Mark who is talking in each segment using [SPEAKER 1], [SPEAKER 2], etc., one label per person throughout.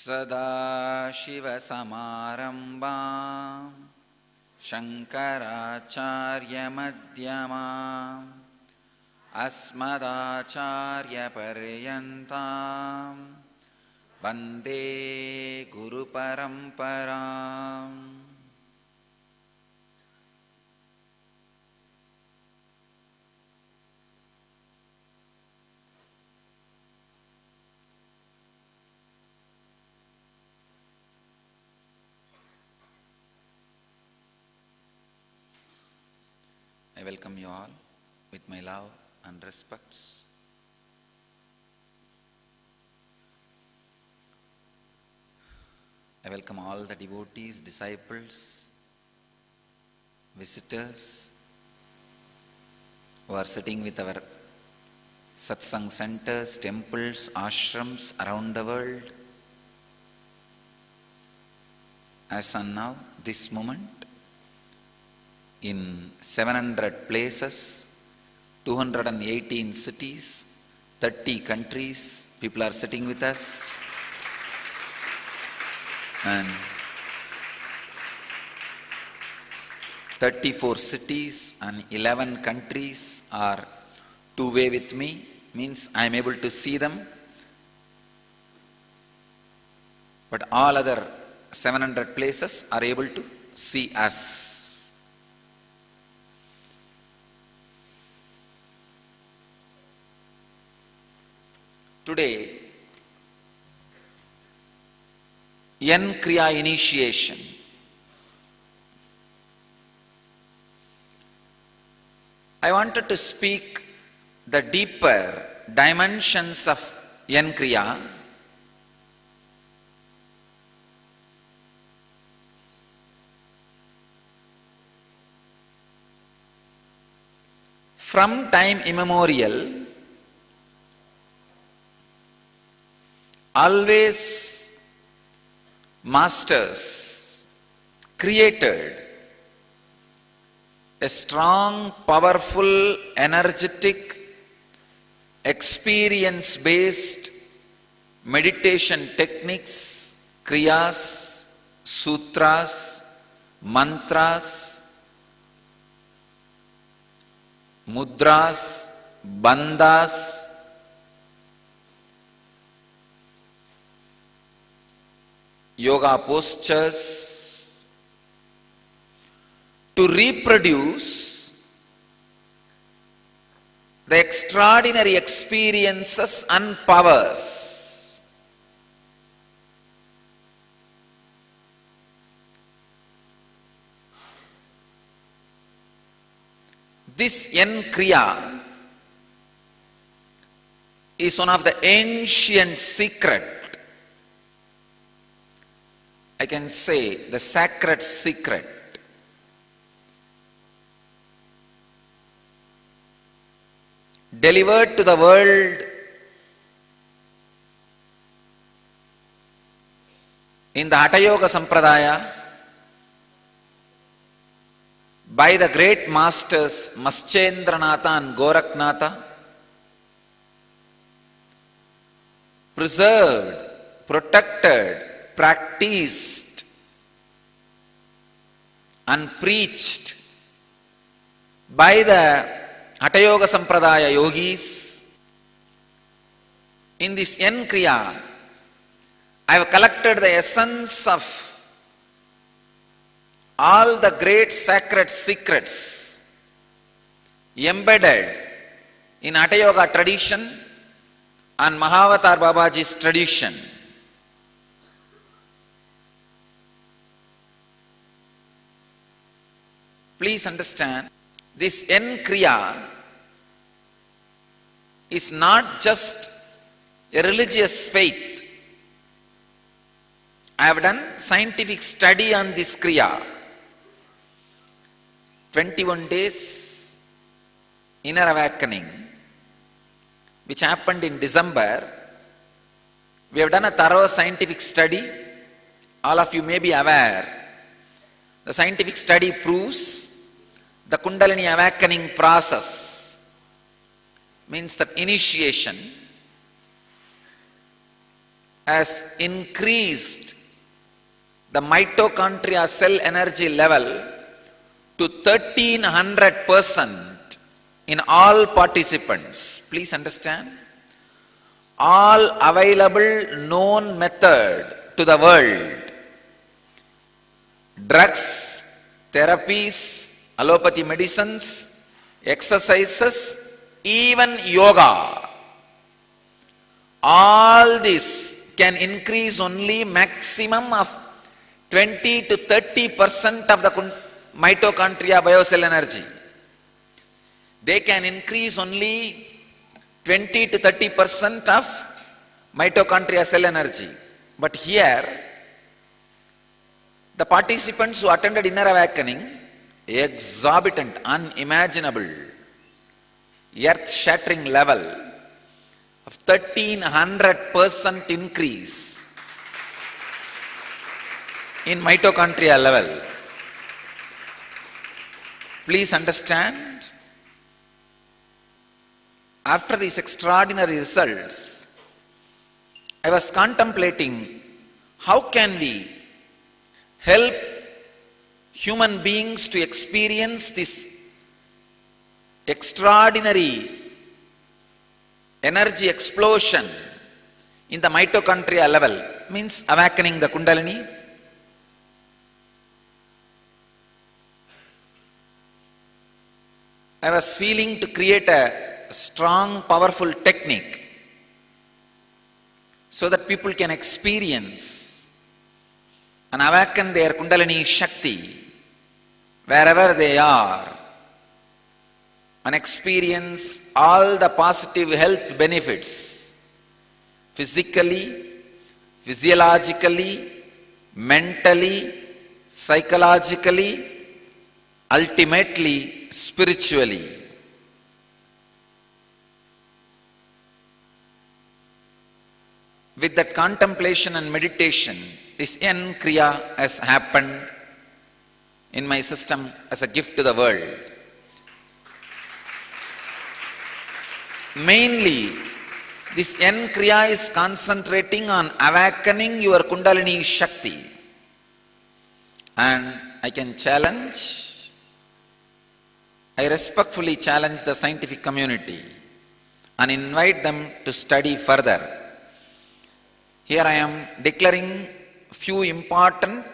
[SPEAKER 1] सदाशिवसमारम्भां शङ्कराचार्यमध्यमाम् अस्मदाचार्यपर्यन्तां वन्दे गुरुपरम्पराम्. I welcome you all with my love and respect. I welcome all the devotees, disciples, visitors who are sitting with our satsang centers, temples, ashrams around the world. As on now, this moment, in 700 places, 218 cities, 30 countries, people are sitting with us. And 34 cities and 11 countries are two-way with me, means I am able to see them. But all other 700 places are able to see us. Today, Yen Kriya initiation. I wanted to speak the deeper dimensions of Yen Kriya. From time immemorial, always masters created a strong, powerful, energetic, experience-based meditation techniques, kriyas, sutras, mantras, mudras, bandhas, yoga postures, to reproduce the extraordinary experiences and powers. This Yen Kriya is one of the ancient secrets, I can say the sacred secret, delivered to the world in the Hatha Yoga Sampradaya by the great masters Maschendranatha and Gorakhnatha, preserved, protected, practiced and preached by the Hatha Yoga Sampradaya yogis. In this Yen Kriya, I have collected the essence of all the great sacred secrets embedded in Hatha Yoga tradition and Mahavatar Babaji's tradition. Please understand, this Yen Kriya is not just a religious faith. I have done scientific study on this Kriya. 21 days inner awakening, which happened in December. We have done a thorough scientific study. All of you may be aware. The scientific study proves the Kundalini awakening process, means that initiation has increased the mitochondria cell energy level to 1300% in all participants. Please understand. All available known method to the world, drugs, therapies, allopathy medicines, exercises, even yoga, all this can increase only maximum of 20 to 30% of the mitochondria biocell energy. They can increase only 20 to 30% of mitochondria cell energy. But here, the participants who attended Inner Awakening, exorbitant, unimaginable, earth-shattering level of 1300% increase in mitochondria level. Please understand, after these extraordinary results, I was contemplating how can we help human beings to experience this extraordinary energy explosion in the mitochondria level, means awakening the Kundalini. I was feeling to create a strong, powerful technique so that people can experience and awaken their Kundalini Shakti wherever they are and experience all the positive health benefits physically, physiologically, mentally, psychologically, ultimately spiritually. With that contemplation and meditation, this N Kriya has happened in my system as a gift to the world. Mainly, this N Kriya is concentrating on awakening your Kundalini Shakti. And I can challenge, I respectfully challenge the scientific community and invite them to study further. Here I am declaring few important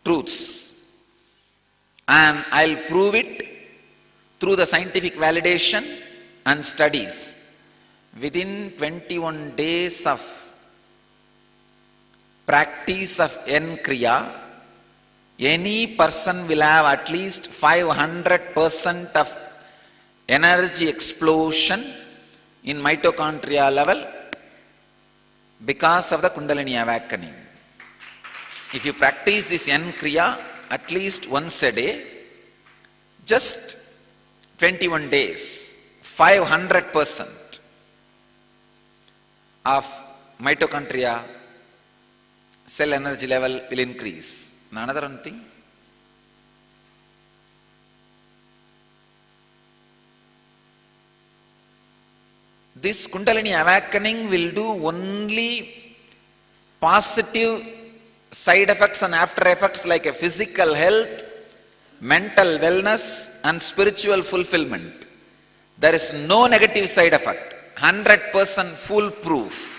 [SPEAKER 1] truths, and I'll prove it through the scientific validation and studies. Within 21 days of practice of N Kriya, any person will have at least 500% of energy explosion in mitochondria level because of the Kundalini awakening. If you practice this N Kriya at least once a day, just 21 days, 500% of mitochondria cell energy level will increase. And another one thing, this Kundalini awakening will do only positive side effects and after effects like a physical health, mental wellness and spiritual fulfillment. There is no negative side effect, 100% foolproof.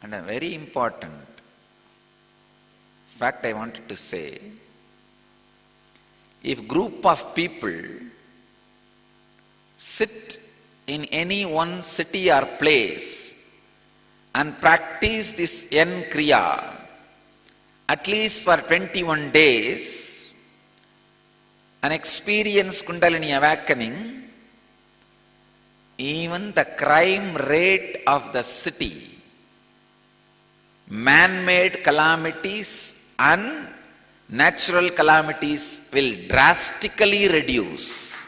[SPEAKER 1] And a very important fact I wanted to say, if group of people sit in any one city or place and practice this N Kriya at least for 21 days and experience Kundalini awakening, even the crime rate of the city, man-made calamities and natural calamities will drastically reduce.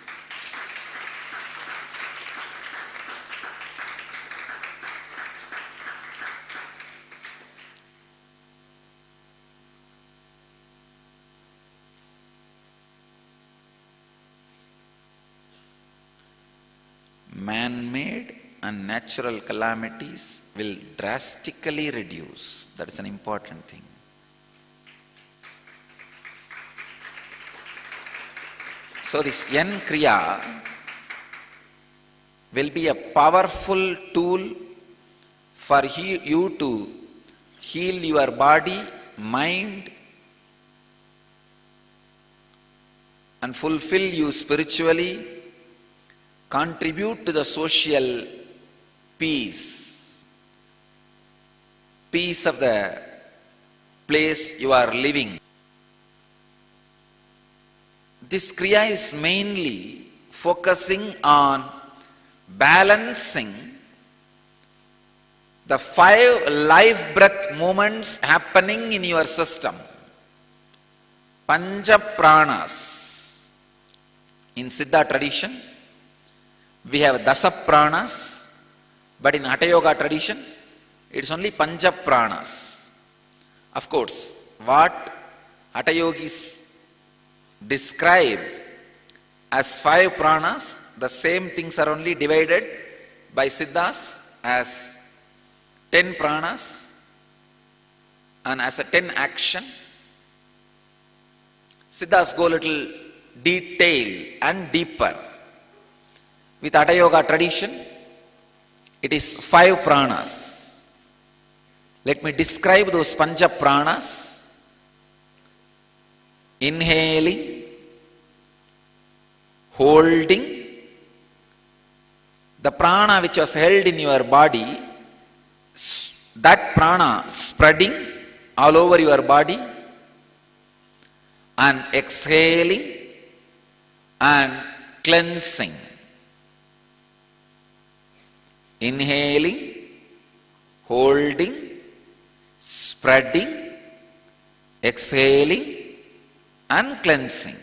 [SPEAKER 1] man-made and natural calamities will drastically reduce. That is an important thing. So this Yan Kriya will be a powerful tool for you to heal your body, mind, and fulfill you spiritually, contribute to the social peace of the place you are living. This Kriya is mainly focusing on balancing the 5 life breath movements happening in your system. Pancha Pranas. In Siddha tradition, we have Dasa Pranas, but in Hatha Yoga tradition, it is only Pancha Pranas. Of course, what Hatha Yogis describe as 5 pranas, the same things are only divided by Siddhas as 10 pranas and as a 10 action. Siddhas go a little detail and deeper. With Hatha Yoga tradition, it is 5 pranas. Let me describe those Pancha Pranas. Inhaling, holding, the prana which was held in your body, that prana spreading all over your body, and exhaling and cleansing. Inhaling, holding, spreading, exhaling, and cleansing.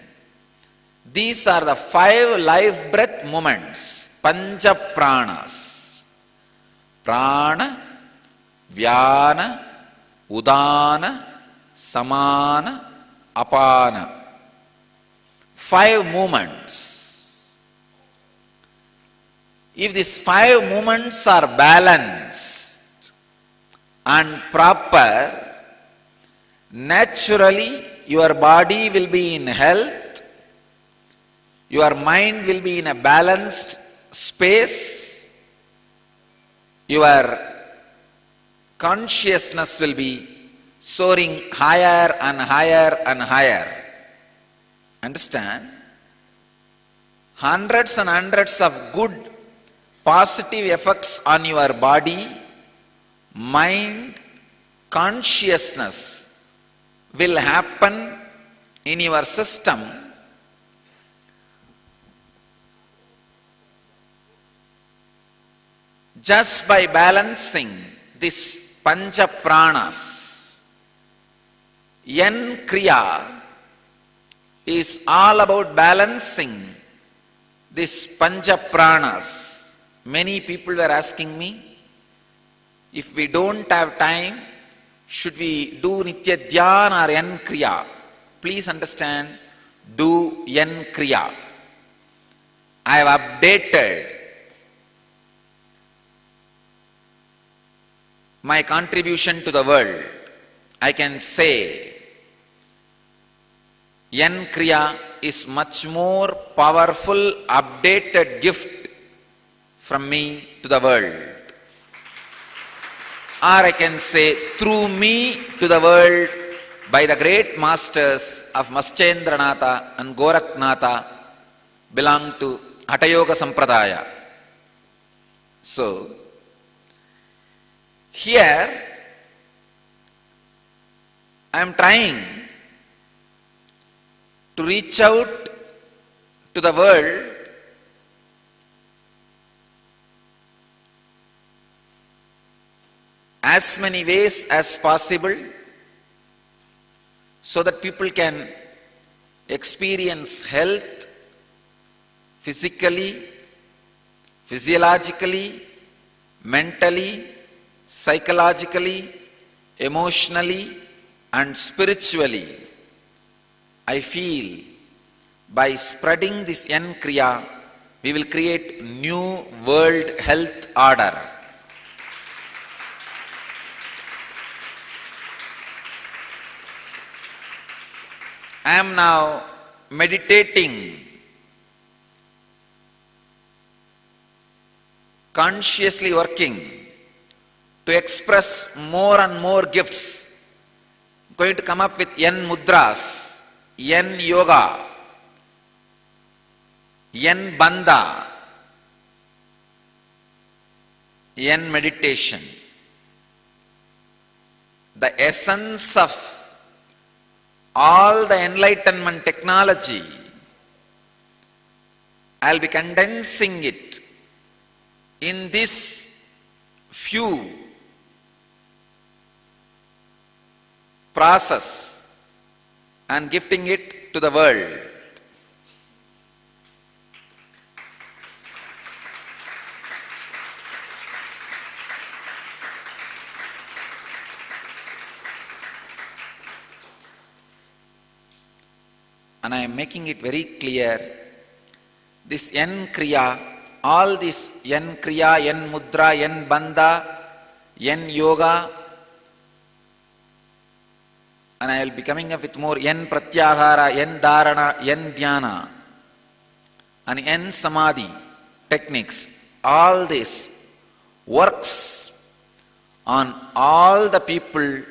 [SPEAKER 1] These are the 5 life breath movements, Pancha Pranas. Prana, Vyana, Udana, Samana, Apana. 5 movements. If these 5 movements are balanced and proper, naturally your body will be in health, your mind will be in a balanced space, your consciousness will be soaring higher and higher and higher. Understand? Hundreds and hundreds of good positive effects on your body, mind, consciousness will happen in your system just by balancing this Pancha Pranas. Yan Kriya is all about balancing this Pancha Pranas. Many people were asking me, if we don't have time, should we do Nitya Dhyana or Yan Kriya? Please understand, do Yan Kriya. I have updated my contribution to the world. I can say Yan Kriya is much more powerful, updated gift from me to the world. Or I can say through me to the world by the great masters of Maschendranatha and Gorakhnatha belong to Hatha Yoga Sampradaya. So, here I am trying to reach out to the world as many ways as possible so that people can experience health physically, physiologically, mentally, psychologically, emotionally, and spiritually. I feel by spreading this Yan Kriya, we will create new world health order. I am now meditating, consciously working to express more and more gifts. Going to come up with N mudras, N yoga, N bandha, N meditation. The essence of all the enlightenment technology, I'll be condensing it in this few process and gifting it to the world. And I am making it very clear, this N Kriya, all this N Kriya, N Mudra, N Bandha, N Yoga, and I will be coming up with more N Pratyahara, N Dharana, N Dhyana, and N Samadhi techniques. All this works on all the people,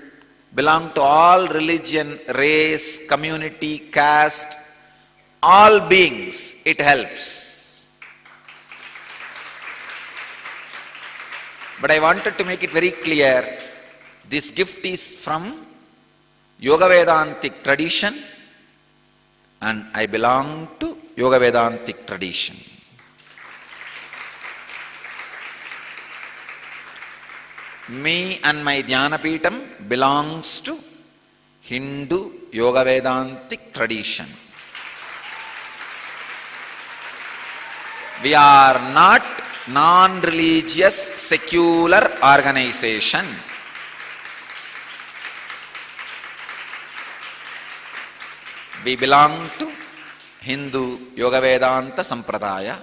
[SPEAKER 1] belong to all religion, race, community, caste, all beings. It helps. But I wanted to make it very clear, this gift is from Yoga Vedantic tradition, and I belong to Yoga Vedantic tradition. Me and my Dhyanapeetham belongs to Hindu Yoga Vedantic tradition. We are not non-religious secular organization. We belong to Hindu Yoga Vedanta Sampradaya.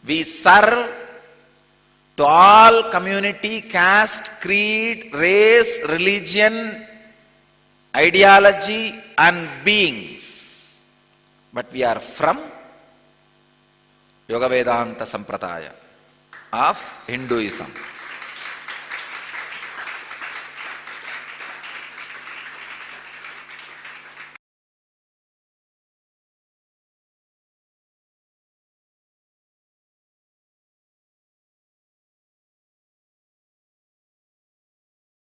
[SPEAKER 1] We serve to all community, caste, creed, race, religion, ideology and beings. But we are from Yoga Vedanta Sampradaya of Hinduism.